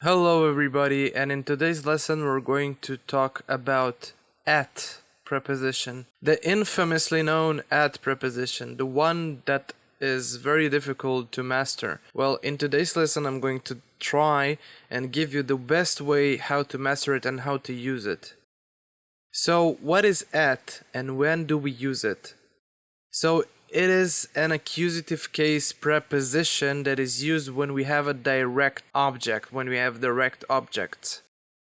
Hello everybody, and in today's lesson we're going to talk about at preposition. The infamously known at preposition, the one that is very difficult to master. Well, in today's lesson I'm going to try and give you the best way how to master it and how to use it. So, what is at and when do we use it? So, it is an accusative case preposition that is used when we have a direct object, when we have direct objects.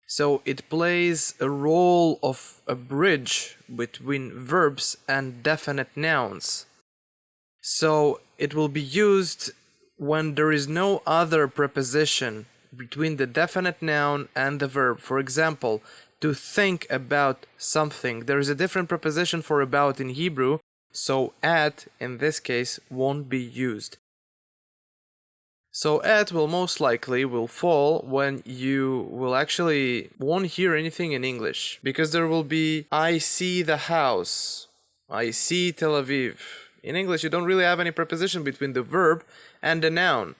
So it plays a role of a bridge between verbs and definite nouns. So it will be used when there is no other preposition between the definite noun and the verb. For example, to think about something. There is a different preposition for about in Hebrew. So at, in this case, won't be used. So at will most likely will fall when you will actually won't hear anything in English. Because there will be, I see the house. I see Tel Aviv. In English, you don't really have any preposition between the verb and the noun.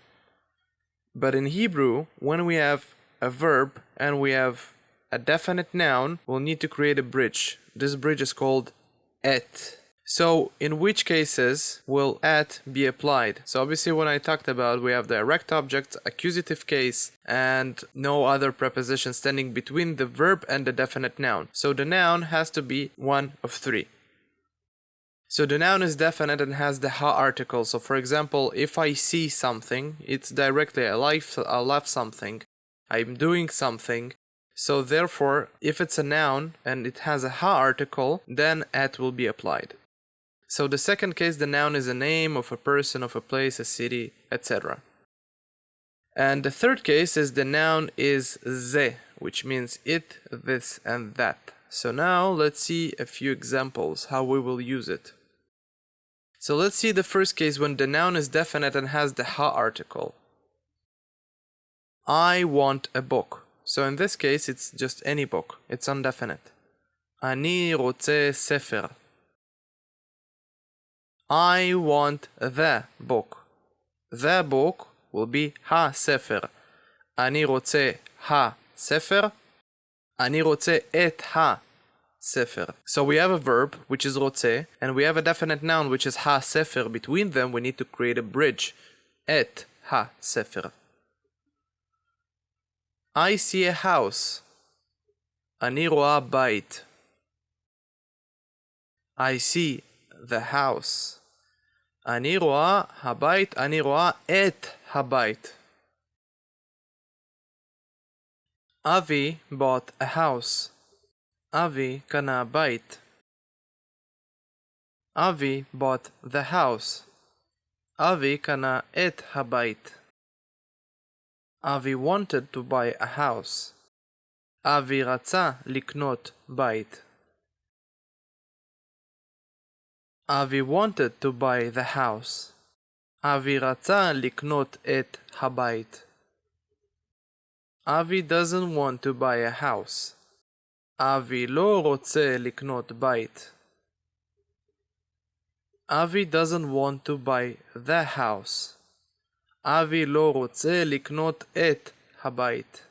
But in Hebrew, when we have a verb and we have a definite noun, we'll need to create a bridge. This bridge is called et. So, in which cases will at be applied? So obviously when I talked about we have direct objects, accusative case, and no other preposition standing between the verb and the definite noun. So the noun has to be one of three. So the noun is definite and has the ha article. So for example, if I see something, it's directly I love something, I'm doing something. So therefore, if it's a noun and it has a ha article, then at will be applied. So the second case, the noun is a name of a person, of a place, a city, etc. And the third case is the noun is ze, which means it, this, and that. So now let's see a few examples how we will use it. So let's see the first case when the noun is definite and has the ha article. I want a book. So in this case, it's just any book. It's undefinite. אני רוצה ספר. I want the book. The book will be הספר. אני רוצה הספר. אני רוצה את הספר. So we have a verb, which is רוצה, and we have a definite noun, which is הספר. Between them, we need to create a bridge. את הספר. I see a house. אני רואה בית. I see the house. אני רואה הבית, אני רואה את הבית. אבי bought a house. אבי קנה בית. אבי bought the house. אבי קנה את הבית. אבי wanted to buy a house. אבי רצה לקנות בית. אבי wanted to buy the house. אבי רצה לקנות את הבית. אבי doesn't want to buy a house. אבי לא רוצה לקנות בית. אבי doesn't want to buy the house. אבי לא רוצה לקנות את הבית.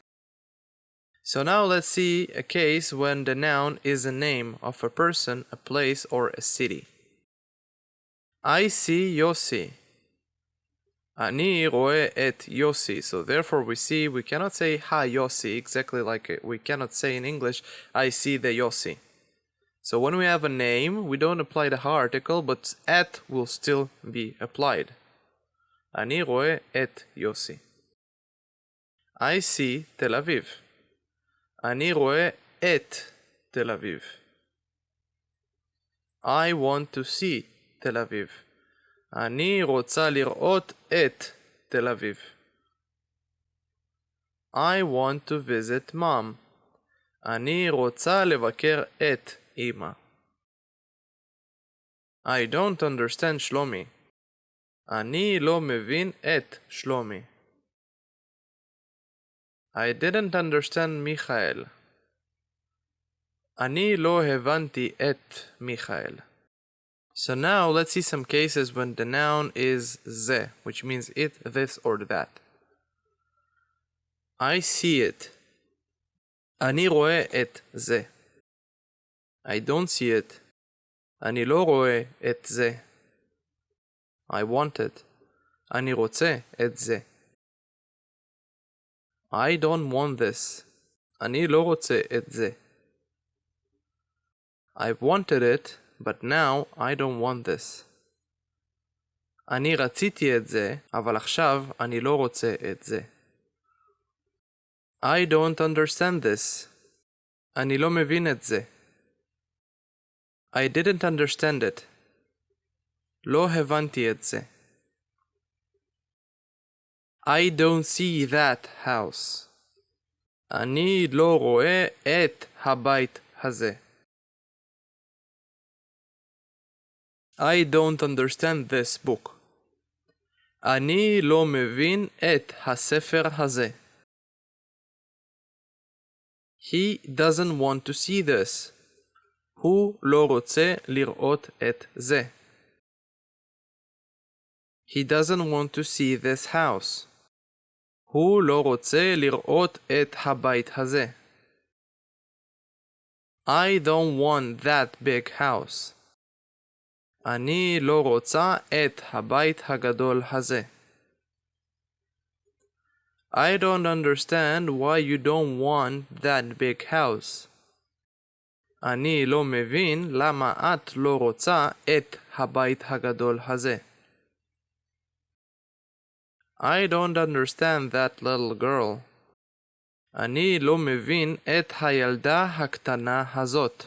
So now let's see a case when the noun is a name of a person, a place, or a city. I see יוסי. אני רואה את יוסי. So therefore we cannot say יוסי exactly like we cannot say in English I see the יוסי. So when we have a name, we don't apply the article, but at will still be applied. אני רואה את יוסי. I see תל אביב. אני רואה את תל אביב. I want to see תל אביב. אני רוצה לראות את תל אביב. I want to visit mom. אני רוצה לבקר את אמא. I don't understand שלומי. אני לא מבין את שלומי. I didn't understand מיכאל. אני לא הבנתי את מיכאל. So now let's see some cases when the noun is ze, which means it, this, or that. I see it. אני רואה את זה. I don't see it. אני לא רואה את זה. I want it. אני רוצה את זה. I don't want this. אני לא רוצה את זה. I've wanted it, but now I don't want this. אני רציתי את זה, אבל עכשיו אני לא רוצה את זה. I don't understand this. אני לא מבין את זה. I didn't understand it. לא הבנתי את זה. I don't see that house. אני לא רואה את הבית הזה. I don't understand this book. אני לא מבין את הספר הזה. He doesn't want to see this. הוא לא רוצה לראות את זה. He doesn't want to see this house. הוא לא רוצה לראות את הבית הזה. I don't want that big house. אני לא רוצה את הבית הגדול הזה. I don't understand why you don't want that big house. אני לא מבין למה את לא רוצה את הבית הגדול הזה. I don't understand that little girl. אני לא מבין את הילדה הקטנה הזאת.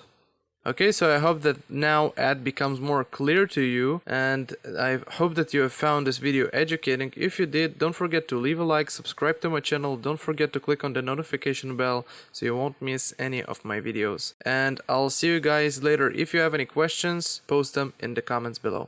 Okay, so I hope that now ad becomes more clear to you, and I hope that you have found this video educating. If you did, don't forget to leave a like, subscribe to my channel, don't forget to click on the notification bell so you won't miss any of my videos. And I'll see you guys later. If you have any questions, post them in the comments below.